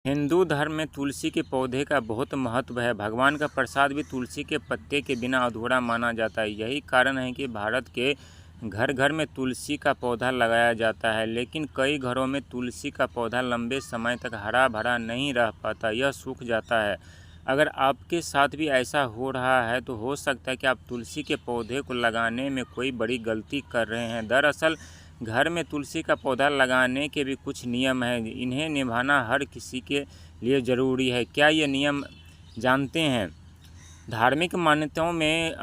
हिंदू धर्म में तुलसी के पौधे का बहुत महत्व है। भगवान का प्रसाद भी तुलसी के पत्ते के बिना अधूरा माना जाता है। यही कारण है कि भारत के घर घर में तुलसी का पौधा लगाया जाता है। लेकिन कई घरों में तुलसी का पौधा लंबे समय तक हरा भरा नहीं रह पाता, यह सूख जाता है। अगर आपके साथ भी ऐसा हो रहा है तो हो सकता है कि आप तुलसी के पौधे को लगाने में कोई बड़ी गलती कर रहे हैं। दरअसल घर में तुलसी का पौधा लगाने के भी कुछ नियम हैं। इन्हें निभाना हर किसी के लिए ज़रूरी है। क्या ये नियम जानते हैं? धार्मिक मान्यताओं में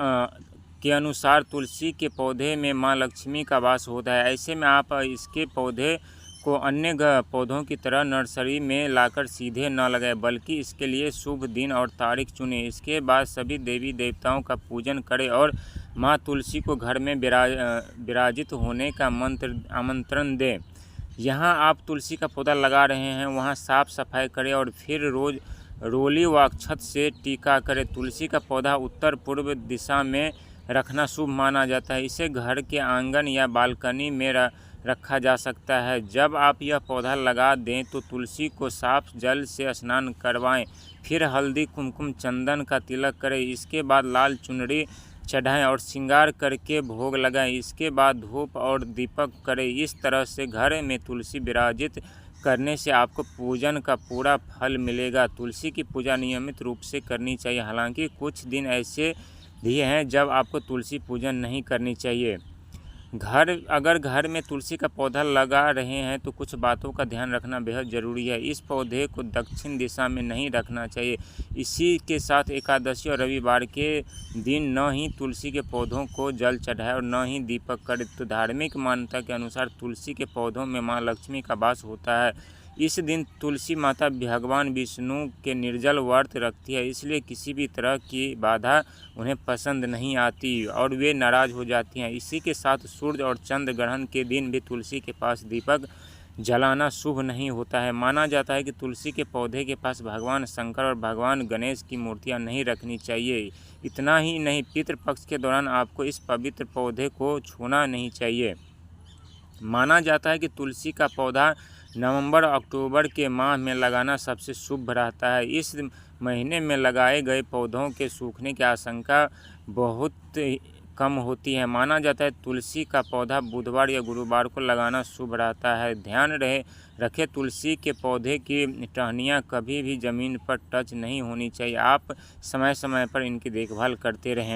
के अनुसार तुलसी के पौधे में माँ लक्ष्मी का वास होता है। ऐसे में आप इसके पौधे को अन्य पौधों की तरह नर्सरी में लाकर सीधे न लगाएं, बल्कि इसके लिए शुभ दिन और तारीख चुनें। इसके बाद सभी देवी देवताओं का पूजन करें और माँ तुलसी को घर में विराजित होने का आमंत्रण दें। यहाँ आप तुलसी का पौधा लगा रहे हैं, वहाँ साफ सफाई करें और फिर रोज़ रोली व अक्षत से टीका करें। तुलसी का पौधा उत्तर पूर्व दिशा में रखना शुभ माना जाता है। इसे घर के आंगन या बालकनी में रखा जा सकता है। जब आप यह पौधा लगा दें तो तुलसी को साफ जल से स्नान करवाएं, फिर हल्दी कुमकुम चंदन का तिलक करें। इसके बाद लाल चुनरी चढ़ाएं और श्रृंगार करके भोग लगाएं। इसके बाद धूप और दीपक करें। इस तरह से घर में तुलसी विराजित करने से आपको पूजन का पूरा फल मिलेगा। तुलसी की पूजा नियमित रूप से करनी चाहिए। हालांकि कुछ दिन ऐसे भी हैं जब आपको तुलसी पूजन नहीं करनी चाहिए। अगर घर में तुलसी का पौधा लगा रहे हैं तो कुछ बातों का ध्यान रखना बेहद ज़रूरी है। इस पौधे को दक्षिण दिशा में नहीं रखना चाहिए। इसी के साथ एकादशी और रविवार के दिन न ही तुलसी के पौधों को जल चढ़ाए और न ही दीपक करें। तो धार्मिक मान्यता के अनुसार तुलसी के पौधों में माँ लक्ष्मी का वास होता है। इस दिन तुलसी माता भगवान विष्णु के निर्जल व्रत रखती है, इसलिए किसी भी तरह की बाधा उन्हें पसंद नहीं आती और वे नाराज़ हो जाती हैं। इसी के साथ सूर्य और चंद्र ग्रहण के दिन भी तुलसी के पास दीपक जलाना शुभ नहीं होता है। माना जाता है कि तुलसी के पौधे के पास भगवान शंकर और भगवान गणेश की मूर्तियां नहीं रखनी चाहिए। इतना ही नहीं, पितृपक्ष के दौरान आपको इस पवित्र पौधे को छूना नहीं चाहिए। माना जाता है कि तुलसी का पौधा नवंबर अक्टूबर के माह में लगाना सबसे शुभ रहता है। इस महीने में लगाए गए पौधों के सूखने की आशंका बहुत कम होती है। माना जाता है तुलसी का पौधा बुधवार या गुरुवार को लगाना शुभ रहता है। ध्यान रखें, तुलसी के पौधे की टहनियाँ कभी भी ज़मीन पर टच नहीं होनी चाहिए। आप समय समय पर इनकी देखभाल करते रहें।